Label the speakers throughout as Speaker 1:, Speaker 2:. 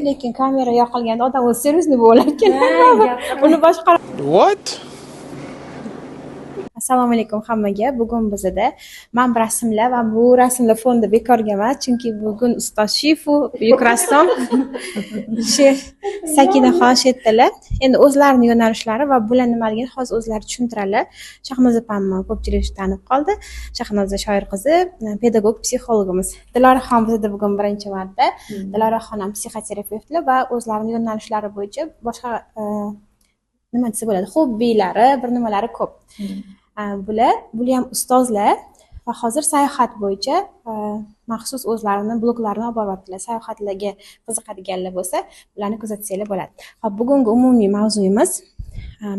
Speaker 1: lekin kamera yoqilganda odam o'zi servisni bo'lar ekan. Uni boshqarib.
Speaker 2: What?
Speaker 1: Assalomu alaykum hammaga. Bugun bizda men rasmlar va bu rasmlar fonda bekorga emas, chunki bugun ustoz Shifu, buyuk rassom Shef Sakinaxon Shettilar endi o'zlarining yo'nalishlari va bular nimaligini hozir o'zlari tushuntiradilar. Shahnoza opamni ko'pchilik tanib qoldi. Shahnoza shoir qizi, pedagog, psixologimiz. Diloraxon bizda bugun birinchi marta. Diloraxon ham psixoterapevtlar va o'zlarining yo'nalishlari bo'yicha boshqa nima desa bo'ladi, hobbilari, bir nimalari ko'p. Bular ham ustozlar va hozir sayohat bo'yicha maxsus o'zlarini bloglarini olib boryaptilar. Sayohatlarga qiziqadiganlar bo'lsa, ularni kuzatsanglar bo'ladi. Hop, bugungi umumiy mavzuyimiz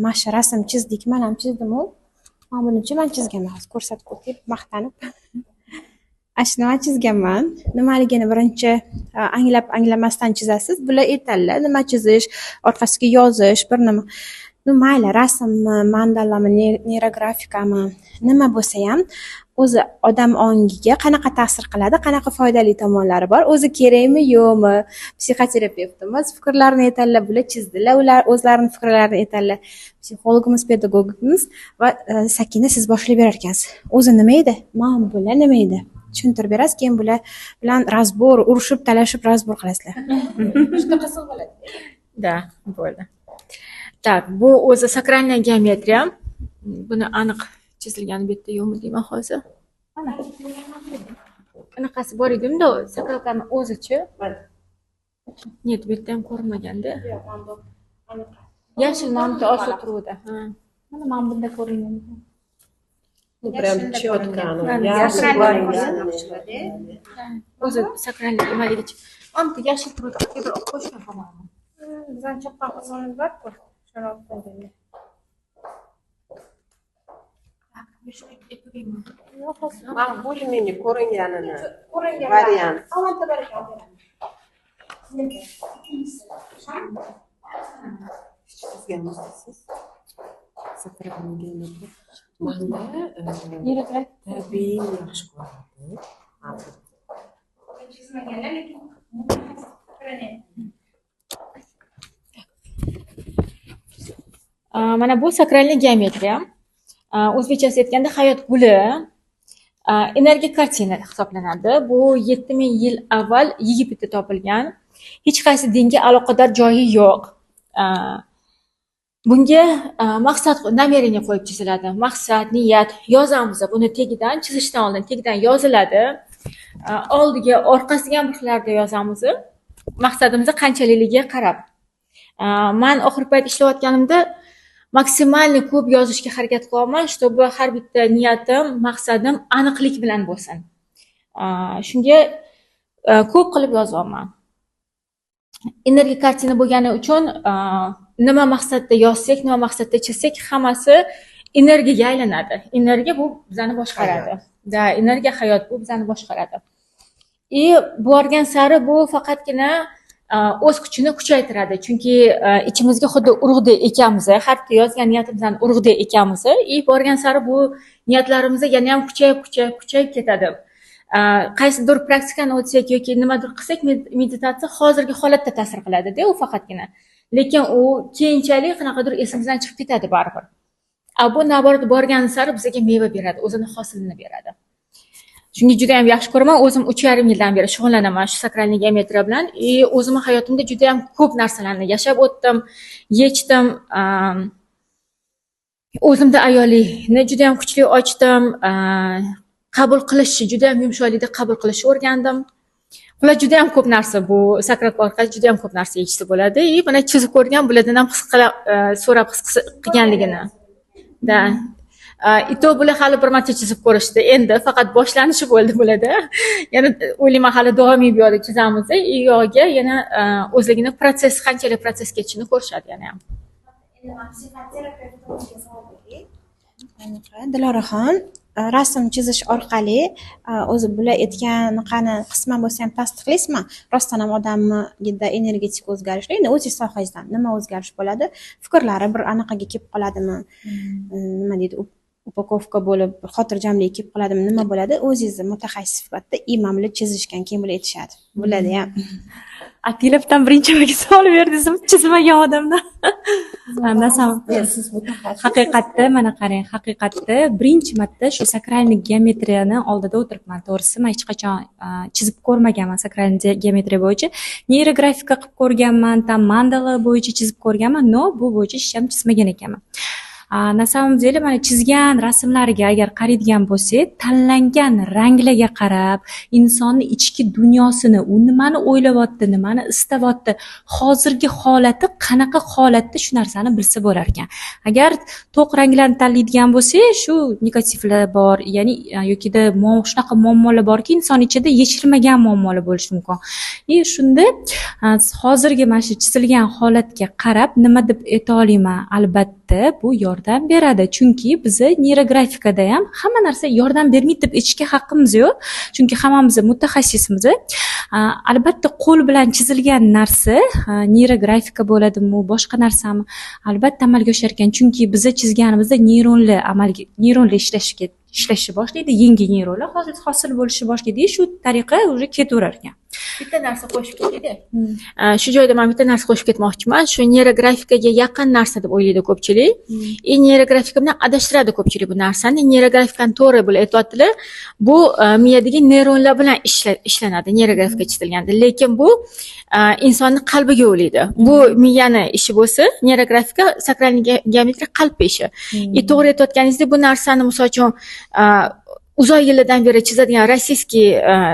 Speaker 1: mana shu rasm chizdik, men ham chizdim-u. Mana buncha men chizganman, hozir ko'rsatib qo'yib, maqtanib. Ashuni men chizganman. Nimaligini birinchi anglamasdan chizasiz. Bular aytadilar, nima chizish, orqasiga yozish, bir nima. Mayli, rasmmi, mandalami, neyrografikami, nima bo'lsa ham o'zi odam ongiga qanaqa ta'sir qiladi, qanaqa foydali tomonlari bor, o'zi kerakmi, yo'qmi? Psixoterapevtimiz fikrlarini aytadilar, bular chizdilar, ular o'zlarining fikrlarini aytadilar. Psixologimiz, pedagogimiz va Sakina siz boshlab berar ekansiz. O'zi nima edi? Mana bular nima edi? Tushuntirib berasiz, keyin bular bilan razbor, urushib, talashib razbor qilasizlar. Shunaqasi bo'ladi.
Speaker 3: Da, bo'ldi. Так, bu o'zi sakralniy geometriya. Buni aniq chizilgan bu yerda yo'qmi deyman hozir. Anaqasi bor edi-da, sakralkani o'zichi. Нет, bu yerda ham ko'rinmaganda. Yashil mamta osha turuvdi. Ha.
Speaker 1: Mana men bunda ko'ringan.
Speaker 4: Прям четко оно.
Speaker 3: O'zi sakralniy nimaligicha. Mamta yashil turuvdi, bir qo'shgan bo'ladi.
Speaker 1: Bizdan chaqqan qizimiz bor-ku.
Speaker 4: Mana более-менее ko'ringanini variant. Chizganmisiz? Sakralniy manda tabiiy yaxshi ko'radi.
Speaker 1: Chizmaganlar lekin
Speaker 3: Mana bu sakralniy geometriya. O'zbekchasiga aytganda hayot guli, energiya kartina hisoblanadi. Bu 7000 yil avval Yegiptda topilgan. Hech qaysi dinga aloqador joyi yo'q. Bunga maqsad, намерение qo'yib chiziladi. Maqsad, niyat yozamiz. Buni tagidan chizishdan oldin tagidan yoziladi. Oldiga, orqasiga ham bir xillarda yozamiz. Maqsadimizni qanchaligiga qarab. Men oxirgi payt ishlayotganimda maksimalni ko'p yozishga harakat qilaman, чтобы har bitta niyatim, maqsadim aniqlik bilan bo'lsin. Shunga ko'p qilib yozyapman. Energiya kartina bo'lgani uchun nima maqsadda yozsak, nima maqsadda chizsak, hammasi energiyaga aylanadi. Energiya bu bizani boshqaradi. Da, energiya hayot bu bizani boshqaradi. Borgan sari bu faqatgina o'z kuchini kuchaytiradi. Chunki ichimizga xuddi urug'dek ekanmiz, har yozgan niyatimizdan urug'dek ekanmiz. Borgan sari bu niyatlarimiz yana ham kuchayib ketadi. Qaysidir praktikani o'tsak yoki nimadir qilsak, meditatsiya hozirgi holatda ta'sir qiladi-da, u faqatgina. Lekin u keyinchalik qanaqadir esimizdan chiqib ketadi baribir. Bu naborot borgan sari bizga meva beradi, o'zini hosilini beradi. Shunga juda ham yaxshi ko'raman. O'zim 3,5 yildan beri shug'ullanaman shu sakralniy geometriya bilan. O'zimning hayotimda juda ham ko'p narsalarni yashab o'tdim, yechdim. O'zimda ayollikni juda ham kuchli ochdim. Qabul qilishni juda ham yumshoqlikda qabul qilishni o'rgandim. Bular juda ham ko'p narsa, bu sakralka orqali juda ham ko'p narsa yechsa bo'ladi. Buni chizib ko'rgan, bulardan ham his so'rab his qilganligini. Da. Ito bular hali bir marta chizib ko'rishdi. Endi faqat boshlanishi bo'ldi bularda. Yana o'ylayman hali davomiy bu yo'lda chizamiz. Yo'g'iga yana o'zligini proses, qanchalik proses kechishini ko'rishadi yana ham.
Speaker 1: Diloraxon rasm chizish orqali o'zi bular aytganini qisman bo'lsa ham tasdiqlaysizmi? Rostdan ham odamda energetik o'zgarishlar, endi o'zingiz sohangizdan nima o'zgarish bo'ladi? Fikrlari bir anaqaga kelib qoladimi? Nima deydi? Upakovka bo'lib, xotirjamlik kelib qoladimi? Nima bo'ladi? O'zingiz mutaxassis sifatida mana bular chizishgan, keyin bular aytishadi. Bularda ham
Speaker 2: Akilevdan birinchi marta savol berdingiz, chizmagan odamdan. Nasam
Speaker 1: Siz mutaxassis.
Speaker 2: haqiqatda mana qarang, haqiqatda birinchi marta shu sakralniy geometriyani oldida o'tiribman. To'g'risi, men hech qachon chizib ko'rmaganman sakralniy geometriya bo'yicha. Neyrografika qilib ko'rganman, tam mandala bo'yicha chizib ko'rganman, no bu bo'yicha hech ham chizmagan ekanman. Na samom деле mana chizgan rasmlariga agar qaraydigan bo'lsak, tanlangan ranglarga qarab, insonni ichki dunyosini, u nimani o'ylayapti, nimani istayapti, hozirgi holati qanaqa holatda shu narsani bilsa bo'lar ekan. Agar to'q ranglarni tanlaydigan bo'lsak, shu negativlar bor, ya'ni yokida shunaqa muammolar borki, inson ichida yechilmagan muammolar bo'lishi mumkin. Shunda hozirgi mana shu chizilgan holatga qarab nima deb ayta olaman? Albatta bu yordam beradi, chunki bizni neyrografikada ham hamma narsa yordam bermaydi deb aytishga haqqimiz yo'q, chunki hammamiz mutaxassismiz. Albatta qo'l bilan chizilgan narsa neyrografika bo'ladimi, boshqa narsami, albatta amalga oshar ekan, chunki bizni chizganimizda neyronlar ishlashni boshlaydi, yangi neyronlar hosil bo'lishni boshlaydi, shu tariqa уже ketaverar ekan.
Speaker 3: Bitta narsa qo'shib ketaydi. Shu joyda men bitta narsa qo'shib ketmoqchiman. Shu neyrografikaga yaqin narsa deb o'ylaydi ko'pchilik. Neyrografika bilan adashtiradi ko'pchilik bu narsani. Neyrografikani to'g'ri bo'lib aytyaptilar. Bu miyadagi neyronlar bilan ishlanadi neyrografika chizilganda. Lekin bu insonni qalbiga o'ylaydi. Bu miyani ishi bo'lsa, neyrografika sakralniy geometriya qalb ishi. To'g'ri aytayotganingizdek, bu narsani misol uchun uzoq yillardan beri chizadigan rossiyskiy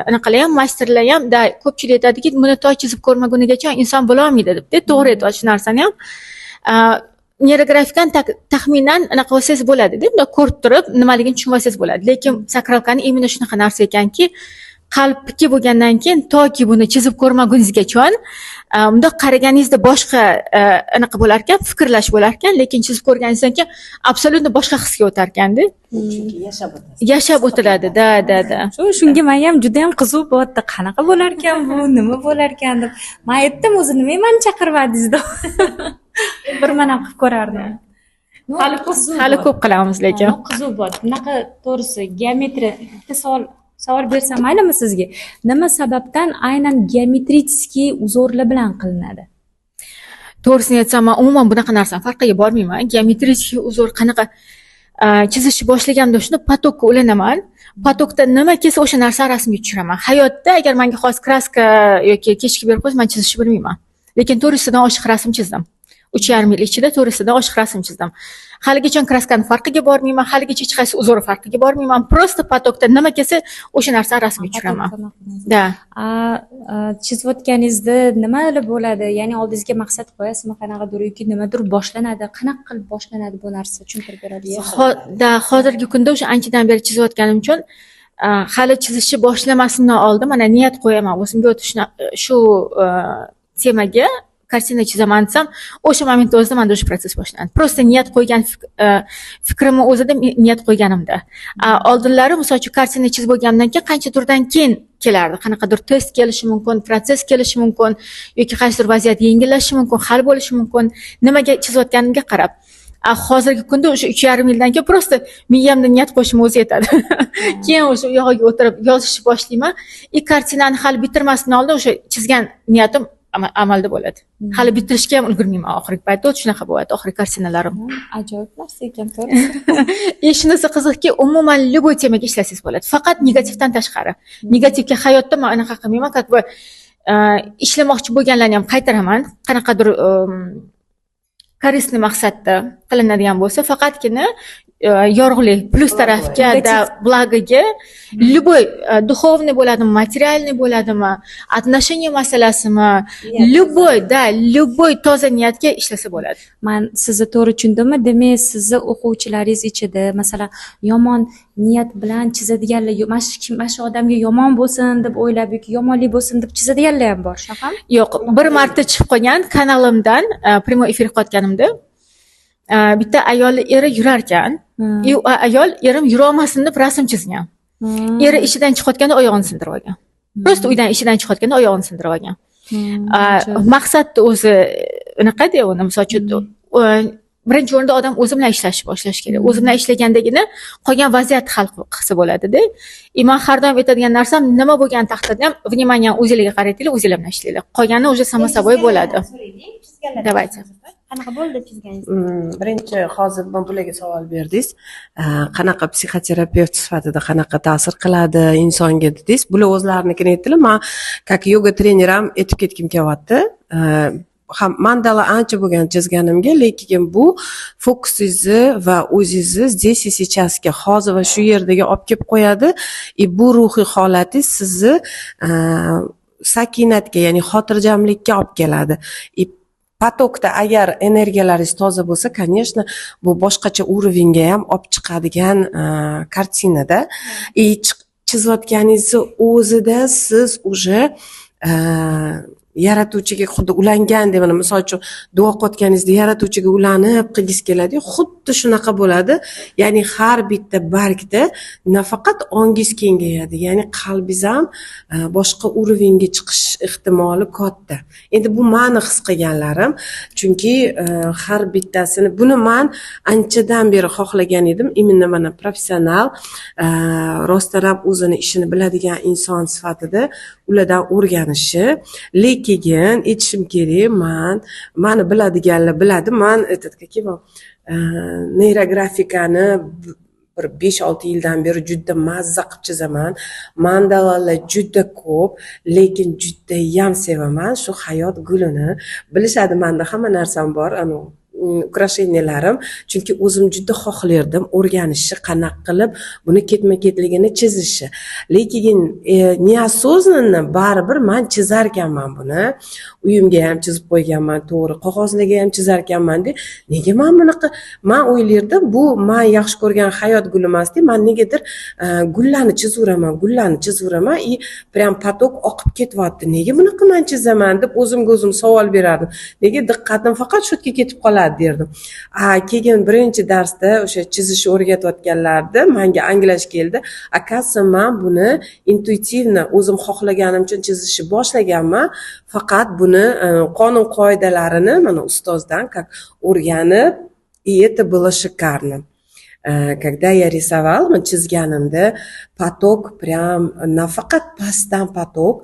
Speaker 3: anaqalar ham, masterlar ham ko'pchilik aytadiki, buni to chizib ko'rmagunigacha inson bo'la olmaydi deb. To'g'ri aytyapti shu narsani ham. Neyrografikani taxminan anaqa qilsangiz bo'ladi deb, ko'rib turib nimaligini tushunib olsangiz bo'ladi. Lekin sakralkani imенно shunaqa narsa ekanki, qalbki bo'lgandan keyin toki buni chizib ko'rmaguningizgacha unda qaraganingizda boshqa anaqa bo'lar ekan, fikrlash bo'lar ekan, lekin chizib ko'rganingizdan keyin absolyutno boshqa hisga o'tar ekanda.
Speaker 4: Chunki
Speaker 3: Yashab o'tiladi. Da.
Speaker 2: Shunga men ham juda ham qiziq bo'lyapti. Qanaqa bo'lar ekan bu, nima bo'lar ekan deb. Men aytdim, o'zi nima meni chaqirmadingiz deb. Bir mana qilib ko'rardim.
Speaker 3: Hali ko'p qilamiz lekin.
Speaker 2: Qiziq bo'ldi. Bunaqa to'g'risi geometriya bitta savol bersam maylimi sizga? Nima sababdan aynan geometrический uzorlar bilan qilinadi?
Speaker 3: To'g'risini aytsam, men umuman bunaqa narsani farqiga bormayman. Geometrический uzor qanaqa chizishni boshlaganimda shuni potokka ulanaman. Potokda nima kelsa o'sha narsani rasmga tushiraman. Hayotda agar menga hozir kraska yoki kechki berib qo'ysa, men chizishni bilmayman. Lekin 400 dan oshiq rasm chizdim. 3,5 yil ichida 400 dan oshiq rasm chizdim. Haligacha kraskani farqiga bormayman, haligacha hech qaysi uzori farqiga bormayman. Prosta potokda nima kelsa o'sha narsani rasmga tushiraman. Da.
Speaker 2: Chizayotganingizda nimalar bo'ladi? Ya'ni oldingizga maqsad qo'yasizmi, qanaqadir yoki nimadir boshlanadi? Qanaqa qilib boshlanadi bu narsa? Tushuntirib beradi.
Speaker 3: Hozirgi kunda o'sha anchadan beri chizayotganim uchun hali chizishni boshlamasimdan oldin mana niyat qo'yaman. O'zimga shu temaga kartina chizaman desam, o'sha momentda o'zida menda o'sha protsess boshlandi. Prosta niyat qo'ygan fikrimni o'zida niyat qo'yganimda. Oldinlari misol uchun kartina chizib bo'lgandan keyin qancha turdan keyin kelardi. Qanaqadir test kelishi mumkin, protsess kelishi mumkin yoki qaysidir vaziyat yengillashishi mumkin, hal bo'lishi mumkin. Nimaga chizayotganimga qarab. Hozirgi kunda o'sha 3,5 yildan keyin prosta miyamda niyat qo'yishim o'zi yetadi. Keyin o'sha u yog'iga o'tirib yozishni boshlayman. Kartinani hali bitirmasdan oldin o'sha chizgan niyatim amalda bo'ladi. Hali bitirishga ham ulgurmayman oxirgi paytda. Shunaqa bo'ladi oxirgi kartinalarim.
Speaker 2: Ajoyib narsa ekan, to'g'ri.
Speaker 3: Shunisi qiziqki, umuman любой temaga ishlasangiz bo'ladi. Faqat negativdan tashqari. Negativga hayotda men anaqa qilmayman, как бы ishlamoqchi bo'lganlarni ham qaytaraman. Qanaqadir koristli maqsadda qilinadigan bo'lsa, faqatgina yorug'lik plus tarafga da blagoga любой духовный bo'ladimi, materialniy bo'ladimi, отношения masalasimi, любой toza niyatga ishlasa bo'ladi.
Speaker 2: Men sizni to'g'ri tushundimmi? Demak, sizni o'quvchilaringiz ichida masalan yomon niyat bilan chizadiganlar, mana shu odamga yomon bo'lsin deb o'ylab yoki yomonlik bo'lsin deb chizadiganlar ham bor, shunaqami?
Speaker 3: Yo'q, bir marta chiqib qolgan kanalimdan prямой efir qilayotganimda bitta ayol eri yurar ekan. Ayol erim yura olmasin deb rasm chizgan. Eri ishidan chiqayotganda oyog'ini sindirib olgan. Prosta uydan ishidan chiqayotganda oyog'ini sindirib olgan. Maqsadni o'zi unaqada uni misol uchun birinchi o'rinda odam o'zi bilan ishlashni boshlash kerak. O'zi bilan ishlagandagina qolgan vaziyatni hal qilsa bo'ladi-da. Man har doim aytadigan narsam, nima bo'lgan taqdirda ham vнимание o'zingizga qaratinglar, o'zingizlar bilan ishlanglar. Qolgani уже само собой bo'ladi. Давайте.
Speaker 1: Qanaqa bo'ldi chizganingiz?
Speaker 4: Birinchi hozir bularga savol berdingiz. Qanaqa psixoterapevt sifatida qanaqa ta'sir qiladi insonga dedingiz. Bular o'zlariniki aytdilar. Men как yoga trener ham aytib ketkim kelyapti. Ham mandala ancha bo'lgan chizganimga, lekin bu fokusingizni va o'zingizni здесь и сейчасga hozir va shu yerdaga olib kelib qo'yadi. Bu ruhiy holatingiz sizni sakinatga, ya'ni xotirjamlikka olib keladi. Потокda agar energiyalaringiz toza bo'lsa, конечно, bu boshqacha уровеньga ham olib chiqadigan kartinada. Chizayotganingizni o'zida siz уже yaratuvchiga xuddi ulangandek, mana misol uchun duo qilayotganingizda yaratuvchiga ulanib qilgis keladi, xuddi shunaqa bo'ladi. Ya'ni har bitta bargda nafaqat ongingiz kengayadi, ya'ni qalbingiz ham boshqa уровеньga chiqish ehtimoli katta. Endi bu meni his qilganlarim, chunki har bittasini buni men anchadan beri xohlagan edim. Imенно mana professional, rostdan ham o'zini ishini biladigan inson sifatida ulardan o'rganishi. Keyin aytishim kerak, mani biladiganlar biladi. Men neyrografikani bir 5-6 yildan beri juda mazza qilib chizaman. Mandalalar juda ko'p, lekin juda ham sevaman shu hayot gulini. Bilishadi, menda hamma narsam bor, ukrashenialarim, chunki o'zim juda xohlardim o'rganishni, qanaqa qilib buni ketma-ketligini chizishni. Lekin neosознанно baribir men chizar ekanman buni. Uyimga ham chizib qo'yganman, to'g'ri, qog'ozlarga ham chizar ekanman deb. Nega men bunaqa, men o'ylardim, bu men yaxshi ko'rgan hayot guli emasdi. Men negadir gullarni chizaveraman, prям поток oqib ketyapti. Nega bunaqa men chizaman deb o'zim savol berardim. Nega diqqatim faqat shu yerga ketib qoladi derdim. Keyin birinchi darsda o'sha chizishni o'rgatayotganlarida menga anglash keldi. Akasi men buni intuitivno o'zim xohlaganimcha chizishni boshlaganman. Faqat buni qonun qoidalarini mana ustozdan o'rganib, и это было шикарно. Когда я рисовала, chizganimda поток прям nafaqat pastdan поток,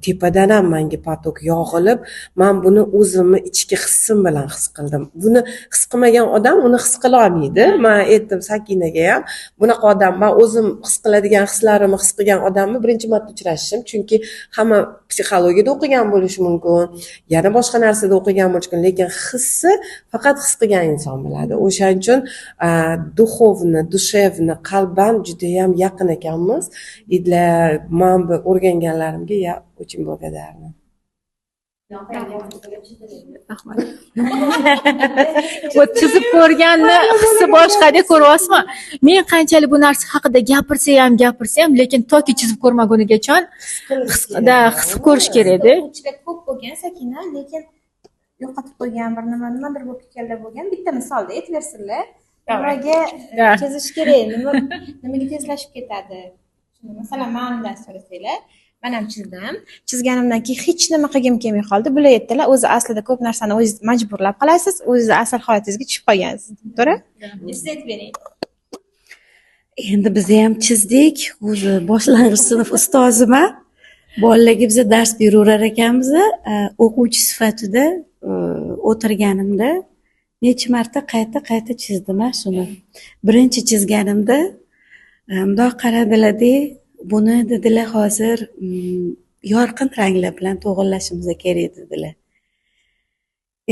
Speaker 4: tepadan ham menga поток yog'ilib, men buni o'zimni ichki hissim bilan his qildim. Buni his qilmagan odam uni his qila olmaydi. Men aytdim Sakinaga ham, bunaqa odam, men o'zim his qiladigan hislarimni his qilgan odamni birinchi marta uchrashdim, chunki hamma psixologiyada o'qigan bo'lishi mumkin, yana boshqa narsada o'qigan bo'lishi mumkin, lekin hissi faqat his qilgan inson biladi. O'shaning uchun dushevni, qalban juda ham yaqin ekanmiz. Для men bu o'rganganlarimga ya очень благодарна.
Speaker 3: Rahmat. Bu chizib ko'rganni hissi boshqada, ko'ryapsizmi? Men qanchalik bu narsa haqida gapirsam, lekin toki chizib ko'rmagunigacha his ko'rish kerak-da.
Speaker 1: Ichida ko'p bo'lgan Sakina, lekin yo'qotib qo'ygan bir nimadir bo'lib ketganlar bo'lgan. Bitta misolda aytversinlar. Nimaga chizish kerak? Nimaga tezlashib ketadi? Masalan, mendan so'rasanglar, men ham chizdim. Chizganimdan keyin hech nima qilgim kelmay qoldi. Bular aytdilar, o'zi aslida ko'p narsani o'zingiz majburlab qilasiz, o'zingiz asl holatingizga tushib qolgansiz. To'g'ri? Siz aytib bering.
Speaker 5: Endi biz ham chizdik. O'zi boshlang'ich sinf ustoziman. Bolalarga biz dars beraverar ekanmiz. O'quvchi sifatida o'tirganimda necha marta qayta chizdim shuni. Birinchi chizganimda bundoq qaradilar-da, buni dedilar hozir yorqin ranglar bilan to'g'irlashimiz kerak dedilar.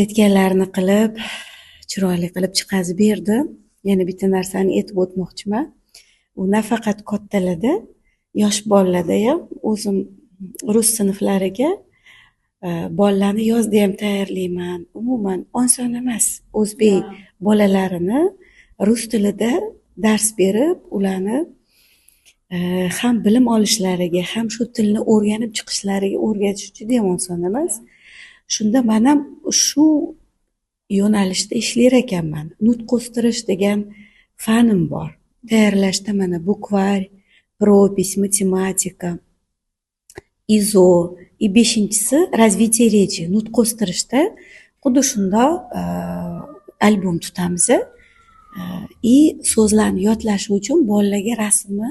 Speaker 5: Aytganlarini qilib, chiroyli qilib chiqazib berdim. Yana bitta narsani aytib o'tmoqchiman. U nafaqat kattalarda, yosh bolalarda ham o'zim rus sinflariga bolalarni yozda ham tayyorlayman. Umuman oson emas. O'zbek bolalarini rus tilida dars berib, ularni ham bilim olishlariga, ham shu tilni o'rganib chiqishlariga o'rgatish juda ham oson emas. Shunda men ham shu yo'nalishda ishlar ekanman. Nutq o'stirish degan fanim bor. Tayyorlashda mana bukvar, propis, matematika, izo, и 5-si развитие речи, nutq o'stirishda xuddi shunda albom tutamiz. И so'zlarni yodlashi uchun bolalarga rasmni